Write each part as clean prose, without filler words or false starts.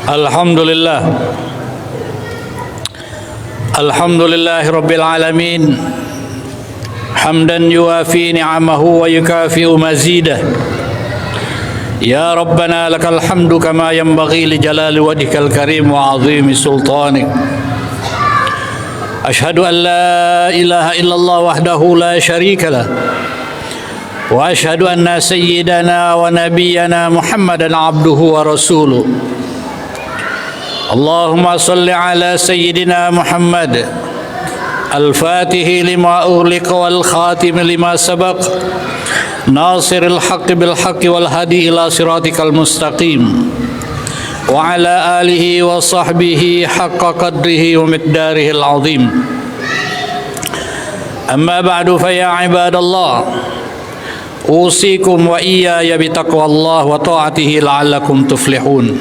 Alhamdulillah. Alhamdulillahi Rabbil Alamin. Hamdan yuafi ni'amahu wa yukafi'u mazidah. Ya Rabbana lakal hamdu kama yanbaghi li jalali wajhikal karim wa azimi sultanik. Ashhadu an la ilaha illallah wahdahu la syarika lah. Wa ashhadu anna sayyidana wa nabiyyana Muhammadan abduhu wa rasuluh. Allahumma salli ala sayyidina Muhammad al-fatihi lima ughliqa wal khatim lima sabaq nasiril haqqi bil haqqi wal hadi ila siratikal mustaqim wa ala alihi wa sahbihi haqqa qadrihi wa miqdarihi al-azim. Amma ba'du fa ya ibadallah, usikum wa iyaya bitaqwallah wa ta'atihi la'allakum tuflihun.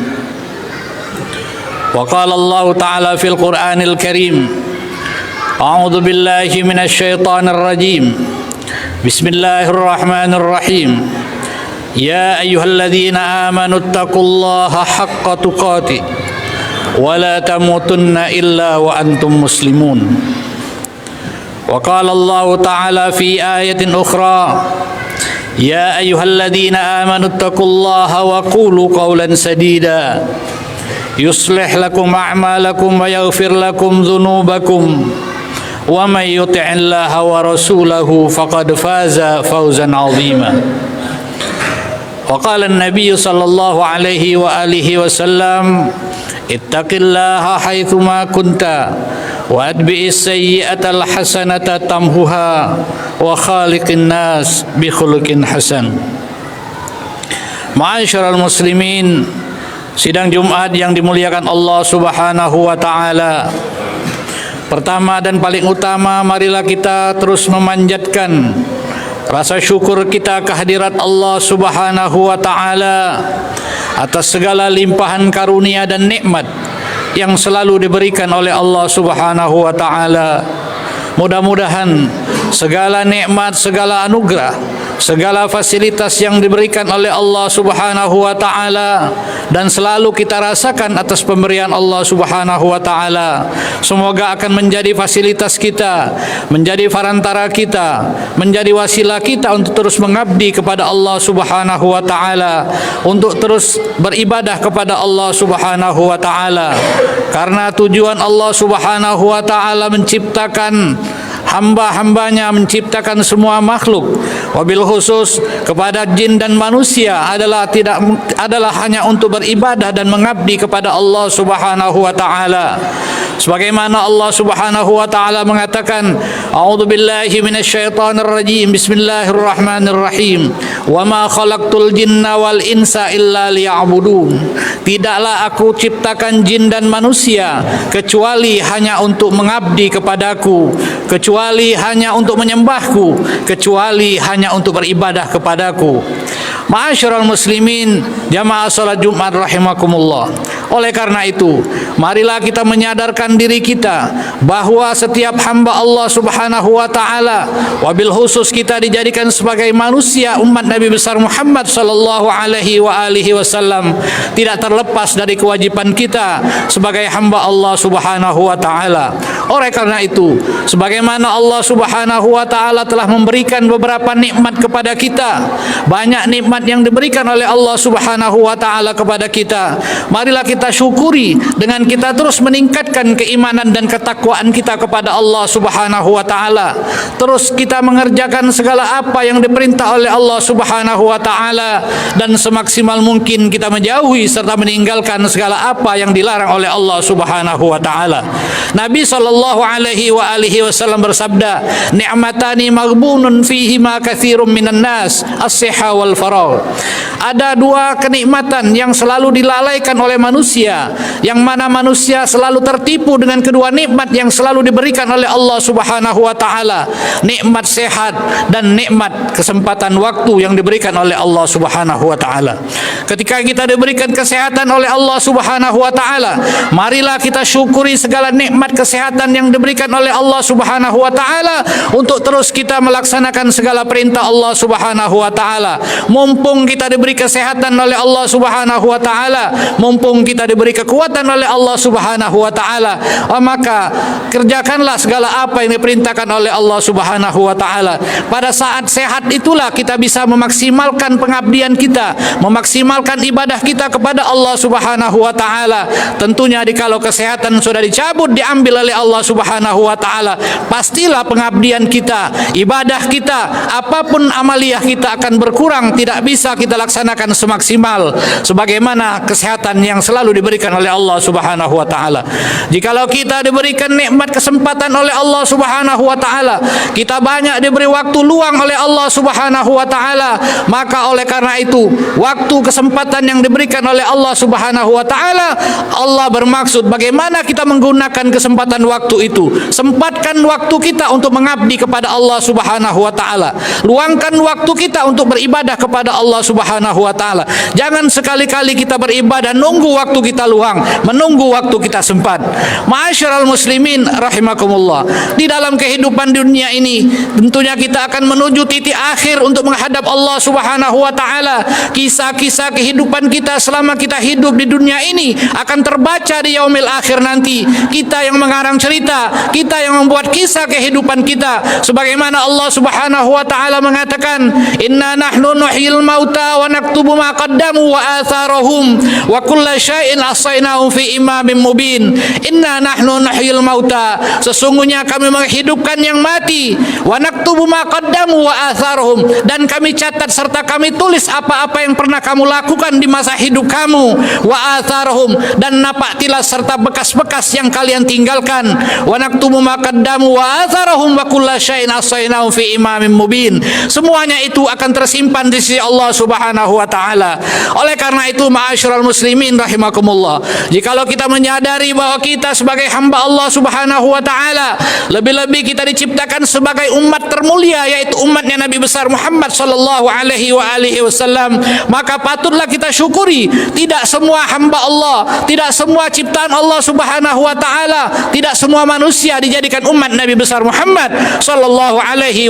Wa qala Allah ta'ala fil Qur'anil Karim, a'udzu billahi minasy syaithanir rajim. Bismillahirrahmanirrahim. Ya ayyuhalladzina amanu taqullaha haqqa tuqatih wa la tamutunna illa wa antum muslimun. Wa qala Allah ta'ala fi ayatin ukhra, ya ayyuhalladzina amanu taqullaha wa qulu qawlan sadida yuslih lakum a'malakum wa yaghfir lakum dhunubakum wa may yuti'illaha wa rasulahu faqad faza fawzan 'azima. Wa qala an-nabiy sallallahu alaihi wa alihi wasallam, ittaqillaha haitsu ma kunta wa atbi'is sayyi'atal hasanata tamhuha wa khaliqin nas bi khuluqin hasan. Ma'asyiral muslimin, sidang Jumat yang dimuliakan Allah Subhanahu wa taala. Pertama dan paling utama, marilah kita terus memanjatkan rasa syukur kita kehadirat Allah Subhanahu wa taala atas segala limpahan karunia dan nikmat yang selalu diberikan oleh Allah Subhanahu wa taala. Mudah-mudahan segala nikmat, segala anugerah, segala fasilitas yang diberikan oleh Allah Subhanahu wa taala dan selalu kita rasakan atas pemberian Allah Subhanahu wa taala, semoga akan menjadi fasilitas kita, menjadi perantara kita, menjadi wasilah kita untuk terus mengabdi kepada Allah Subhanahu wa taala, untuk terus beribadah kepada Allah Subhanahu wa taala. Karena tujuan Allah Subhanahu wa taala menciptakan hamba-hambanya, menciptakan semua makhluk, wabil khusus kepada jin dan manusia adalah hanya untuk beribadah dan mengabdi kepada Allah Subhanahu wa taala. Sebagaimana Allah Subhanahu wa taala mengatakan, a'udzu billahi minasyaitonir rajim, bismillahirrahmanirrahim, wa ma khalaqtul jinna wal insa illa liya'budun. Tidaklah aku ciptakan jin dan manusia kecuali hanya untuk mengabdi kepadaku, kecuali hanya untuk menyembahku, kecuali hanya untuk beribadah kepadaku. Ma'asyiral muslimin, jamaah salat Jumat rahimakumullah. Oleh karena itu, marilah kita menyadarkan diri kita bahwa setiap hamba Allah Subhanahu wa taala, wabil khusus kita dijadikan sebagai manusia umat Nabi besar Muhammad sallallahu alaihi wa alihi wasallam, tidak terlepas dari kewajiban kita sebagai hamba Allah Subhanahu wa taala. Oleh karena itu, sebagaimana Allah Subhanahu wa taala telah memberikan beberapa nikmat kepada kita, banyak nikmat yang diberikan oleh Allah Subhanahu wa taala kepada kita, marilah kita syukuri dengan kita terus meningkatkan keimanan dan ketakwaan kita kepada Allah Subhanahu wa taala. Terus kita mengerjakan segala apa yang diperintah oleh Allah Subhanahu wa taala dan semaksimal mungkin kita menjauhi serta meninggalkan segala apa yang dilarang oleh Allah Subhanahu wa taala. Nabi sallallahu alaihi wa alihi wasallam bersabda, ni'matani maghbunun fihi ma katsirun minan nas, as-sihha wal faragh. Ada dua kenikmatan yang selalu dilalaikan oleh manusia, yang mana manusia selalu tertipu dengan kedua nikmat yang selalu diberikan oleh Allah Subhanahu wa taala, nikmat sehat dan nikmat kesempatan waktu yang diberikan oleh Allah Subhanahu wa taala. Ketika kita diberikan kesehatan oleh Allah Subhanahu wa taala, marilah kita syukuri segala nikmat kesehatan kesempatan yang diberikan oleh Allah Subhanahu wa taala untuk terus kita melaksanakan segala perintah Allah Subhanahu wa taala. Mumpung kita diberi kesehatan oleh Allah Subhanahu wa taala, mumpung kita diberi kekuatan oleh Allah Subhanahu wa taala, maka kerjakanlah segala apa yang diperintahkan oleh Allah Subhanahu wa taala. Pada saat sehat itulah kita bisa memaksimalkan pengabdian kita, memaksimalkan ibadah kita kepada Allah Subhanahu wa taala. Tentunya dikalau kesehatan sudah dicabut, diambil oleh Allah Subhanahu wa taala, pastilah pengabdian kita, ibadah kita, apapun amaliyah kita akan berkurang, tidak bisa kita laksanakan semaksimal sebagaimana kesehatan yang selalu diberikan oleh Allah Subhanahu wa taala. Jikalau kita diberikan nikmat kesempatan oleh Allah Subhanahu wa taala, kita banyak diberi waktu luang oleh Allah Subhanahu wa taala, maka oleh karena itu waktu kesempatan yang diberikan oleh Allah Subhanahu wa taala, Allah bermaksud bagaimana kita menggunakan kesempatan waktu itu. Sempatkan waktu kita untuk mengabdi kepada Allah Subhanahu wa taala. Luangkan waktu kita untuk beribadah kepada Allah Subhanahu wa taala. Jangan sekali-kali kita beribadah nunggu waktu kita luang, menunggu waktu kita sempat. Ma'asyiral muslimin rahimakumullah. Di dalam kehidupan dunia ini tentunya kita akan menuju titik akhir untuk menghadap Allah Subhanahu wa taala. Kisah-kisah kehidupan kita selama kita hidup di dunia ini akan terbaca di yaumil akhir nanti. Kita yang mengarang cerita, kita yang membuat kisah kehidupan kita, sebagaimana Allah Subhanahu wa taala mengatakan, inna nahnu nuhyil mauta wa naktubu ma qaddamu wa atharahum wa kulla syai'in ahsainahu fi imamin mubin. Inna nahnu nuhyil mauta, sesungguhnya kami menghidupkan yang mati, wa naktubu ma qaddamu wa atharahum, dan kami catat serta kami tulis apa-apa yang pernah kamu lakukan di masa hidup kamu, wa atharahum, dan napak tilas serta bekas-bekas yang kalian tinggalkan, wa naktubu ma qaddamu wa atharahum wa kulla syai'in ahsainahu fi imamin mubin. Semuanya itu akan tersimpan di sisi Allah Subhanahu wa taala. Oleh karena itu ma'asyiral muslimin rahimakumullah, jikalau kita menyadari bahwa kita sebagai hamba Allah Subhanahu wa taala, lebih-lebih kita diciptakan sebagai umat termulia, yaitu umatnya Nabi besar Muhammad sallallahu alaihi wasallam, maka patutlah kita syukuri tidak semua hamba Allah, tidak semua ciptaan Allah Subhanahu wa taala, tidak semua manusia dijadikan umat Nabi besar Muhammad sallallahu alaihi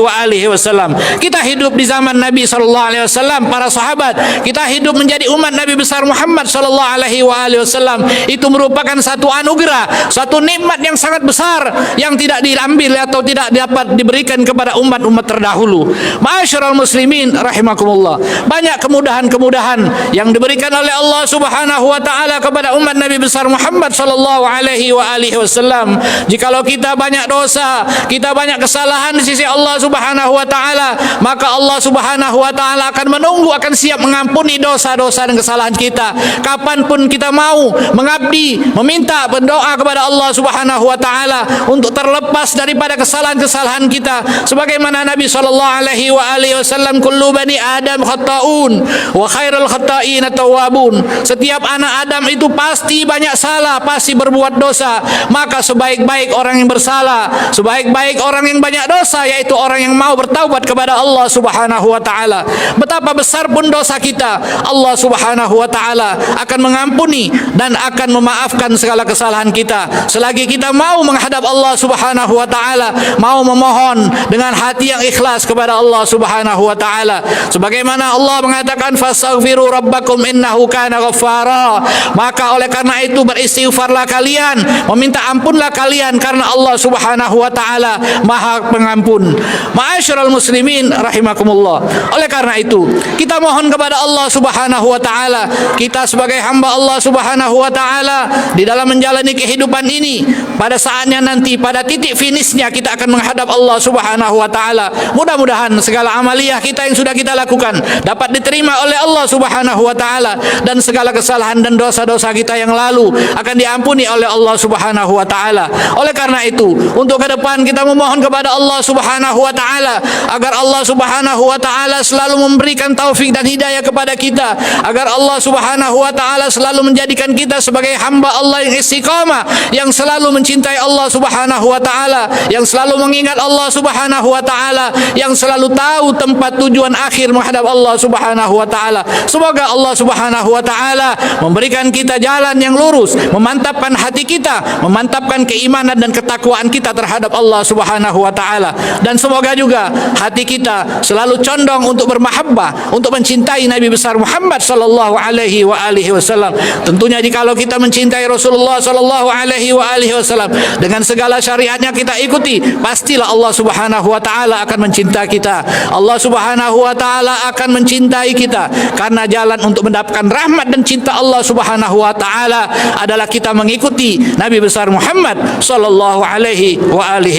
wasallam. Kita hidup di zaman Nabi sallallahu alaihi wasallam, para sahabat, kita hidup menjadi umat Nabi besar Muhammad sallallahu alaihi wasallam. Itu merupakan satu anugerah, satu nikmat yang sangat besar yang tidak diambil atau tidak dapat diberikan kepada umat-umat terdahulu. Ma'asyiral muslimin rahimakumullah. Banyak kemudahan-kemudahan yang diberikan oleh Allah Subhanahu wa taala kepada umat Nabi besar Muhammad sallallahu alaihi wasallam. Jikalau kita banyak dosa, kita banyak kesalahan di sisi Allah Subhanahu wa taala, maka Allah Subhanahu wa taala akan menunggu, akan siap mengampuni dosa-dosa dan kesalahan kita. Kapanpun kita mau mengabdi, meminta, berdoa kepada Allah Subhanahu wa taala untuk terlepas daripada kesalahan-kesalahan kita, sebagaimana Nabi sallallahu alaihi wasallam, kullu bani adam khata'un wa khairul khata'in at-tawwabun. Setiap anak Adam itu pasti banyak salah, pasti berbuat dosa, maka sebaik-baik orang yang bersalah, sebaik-baik orang yang banyak dosa, yaitu orang yang mau bertaubat kepada Allah Subhanahu wa taala. Betapa besar pun dosa kita, Allah Subhanahu wa taala akan mengampuni dan akan memaafkan segala kesalahan kita selagi kita mau menghadap Allah Subhanahu wa taala, mau memohon dengan hati yang ikhlas kepada Allah Subhanahu wa taala. Sebagaimana Allah mengatakan, fastaghfiru rabbakum innahu kana ghaffara, maka oleh karena itu beristighfarlah kalian, meminta ampunlah kalian, karena Allah Subhanahu wa taala Maha Pengampun. Ma'asyiral muslimin rahimakumullah. Oleh karena itu kita mohon kepada Allah Subhanahu wa taala, kita sebagai hamba Allah Subhanahu wa taala di dalam menjalani kehidupan ini, pada saatnya nanti, pada titik finishnya kita akan menghadap Allah Subhanahu wa taala. Mudah-mudahan segala amaliyah kita yang sudah kita lakukan dapat diterima oleh Allah Subhanahu wa taala, dan segala kesalahan dan dosa-dosa kita yang lalu akan diampuni oleh Allah Subhanahu wa taala. Oleh karena itu, untuk ke depan kita memohon kepada Allah Subhanahu wa taala agar Allah Subhanahu wa taala selalu memberikan taufik dan hidayah kepada kita, agar Allah Subhanahu wa taala selalu menjadikan kita sebagai hamba Allah yang istiqamah, yang selalu mencintai Allah Subhanahu wa taala, yang selalu mengingat Allah Subhanahu wa taala, yang selalu tahu tempat tujuan akhir menghadap Allah Subhanahu wa taala. Semoga Allah Subhanahu wa taala memberikan kita jalan yang lurus, memantapkan hati kita, memantapkan keimanan keimanan dan ketakwaan kita terhadap Allah Subhanahu wa taala, dan semoga juga hati kita selalu condong untuk bermahabbah, untuk mencintai Nabi besar Muhammad sallallahu alaihi wasallam. Tentunya jikalau kita mencintai Rasulullah sallallahu alaihi wasallam dengan segala syariatnya kita ikuti, pastilah Allah Subhanahu wa taala akan mencintai kita. Allah Subhanahu wa taala akan mencintai kita, karena jalan untuk mendapatkan rahmat dan cinta Allah Subhanahu wa taala adalah kita mengikuti Nabi besar Muhammad sallallahu alaihi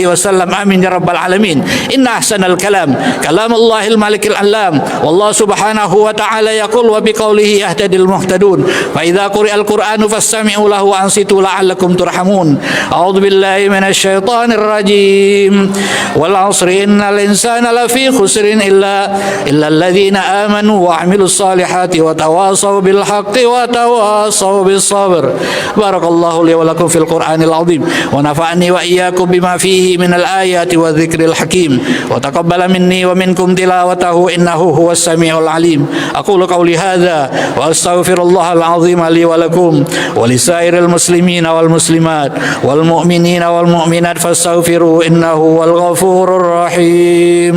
wasallam. Amin ya rabbal alamin. Inna ahsanal kalam kalamullahil malikil alam, wallahu subhanahu wa ta'ala yaqul wa biqaulihi yahtadil muhtadun, fa idza quri'al qur'anu fastami'u lahu wa ansitu la'allakum turhamun. A'udzu billahi minasy syaithanir rajim. Wal 'asri innal insana lafi khusrin illa alladzina amanu wa 'amilus solihati wa tawasaw bil haqqi wa tawasaw bis sabr. Barakallahu li wa lakum fil qur'anil 'azim wa nafa'ani wa iyyakum bima fihi minal ayati wa dzikril hakim wa taqabbala minni wa minkum tilawatahu innahu huwas samiul alim. Aqulu qawli hadza wa astaghfirullahal 'azim li wa lakum wa lisairil muslimina wal muslimat wal mu'minina wal mu'minat fastaghfiruhu innahu wal ghafurur rahim.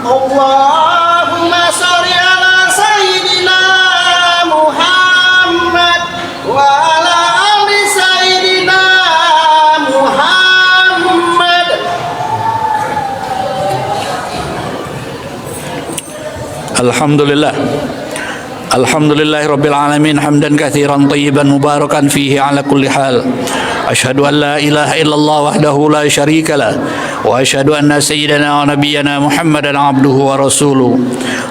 Allahumma sholli ala sayyidina Muhammad wa ala ali sayyidina Muhammad. Alhamdulillah. Alhamdulillahi rabbil alamin hamdan katsiran tayyiban mubarakan fihi ala kulli hal. Asyhadu an la ilaha illallah wahdahu la syarika lah wa asyhadu anna sayyidana wa nabiyyana Muhammadan abduhu wa rasuluh.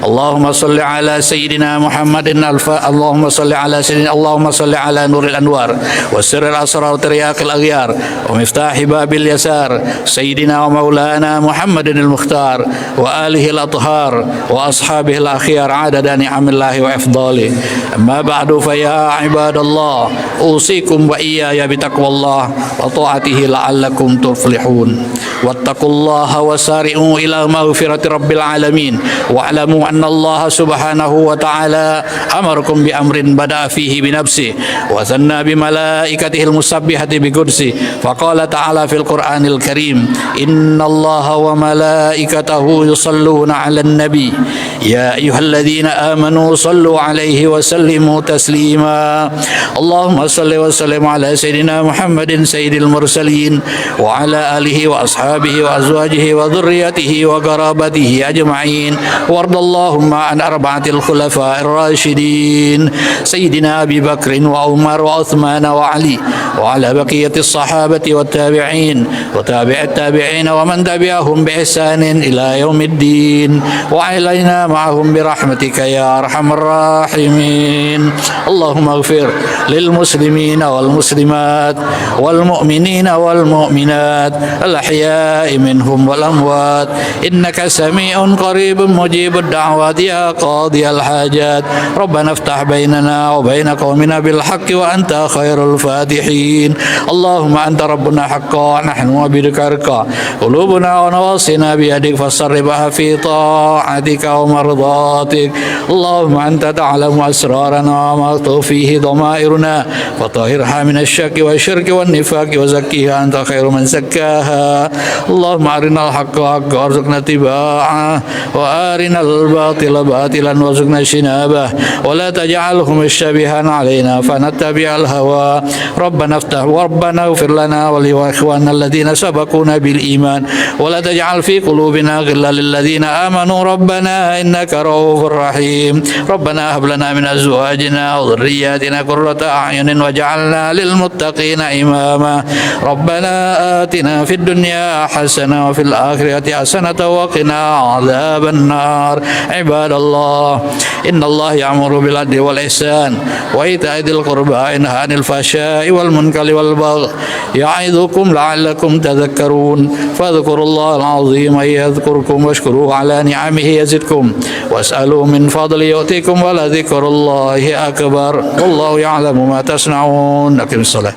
Allahumma salli ala sayyidina Muhammadin Allahumma salli ala sayyidina Allahumma salli ala nuril anwar wa sirril asrar wa tiryaqil aghyar wa miftahi babil yasar sayyidina wa maulana Muhammadin al-mukhtar wa alihi al-athhar wa ashabihi al-akhyar adada ni'amillahi wa afdali. Amma ba'du, fa ya ibadallah usikum wa iyaya bitaqwallah wa ta'atihi la'allakum tuflihun. Wattaqullaha wasari'u ila maghfirati rabbil alamin wa'lamu anna Allah subhanahu wa ta'ala amarakum bi amrin bada'a fihi bi nafsi wa thanna bi malaikatihi al-musabbihati bi qudsi faqala ta'ala fil Qur'anil Karim inna Allah wa malaikatahu yusalluna 'alan nabi ya ayyuhalladzina amanu sallu 'alaihi wa sallimu taslima. Allahumma salli wa sallim ala sayyidina Muhammadin sayyidil mursalin wa ala alihi wa ashabihi wa azwajihi wa dhurriyyatihi wa qarabatihi ajma'in. Wardallahumma an arba'atil khulafa'ir rasyidin sayyidina Abi Bakr wa Umar wa Uthman wa Ali wa ala baqiyatis sahabati wat tabi'in wa tabi'it tabi'in wa man tabi'ahum bi ihsanin ila yaumiddin wa alaina ma'ahum bi rahmatika ya arhamar rahimin. Allahumma ighfir lil muslimina wal muslimat wal mu'minina wal mu'minat al ahya'i minhum wal amwat innaka sami'un qaribun mujibud da'wat ya qadiyal hajat. Rabbana iftah bainana wa baina qaumina bil haqqi wa anta khairul fatihin. Allahumma anta rabbuna haqqan nahnu abidika qulubuna wa nawasina bi yadik fasarribha fi ta'atika wa mardatik. Allahumma anta ta'lamu asrarana wa ma fihi dhamairuna fatahhirha min asy-syakki wa syirki wan nifaqi wa zakkiha anta khairu man zakkaha. Allahumma arinal haqqa haqqan warzuqna tiba'ah wa arinal batila batilan warzuqna shinabah wa la taj'alhu mushtabihan alaina fanattabi'al hawa. Rabbana ighfir lana wa li ikhwanina alladhina sabaquna bil iman wa la taj'al fi qulubina ghillan lil ladzina amanu rabbana innaka ra'ufur rahim. Rabbana hab lana min azwajina wa dhurriyyatina qurrata a'yunin waj'alna lil muttaqina imama. Rabbana atina fid dunya hasanah wa fil akhirati hasanah wa qina adzaban nar. Ibadallah innallaha ya'muru bil adli wal ihsan wa ita'i dzil qurba wa yanha 'anil fahsya'i wal munkari wal baghi ya'idzukum la'allakum tadhakkarun. Fadhkurullahal 'azima yadhkurkum washkuruhu 'ala ni'amihi yazidkum was'aluhu min fadli yu'tikum wa la dzikrullahi akbar. Wallahu ya'lamu ma tasna'un. Aqimis shalah.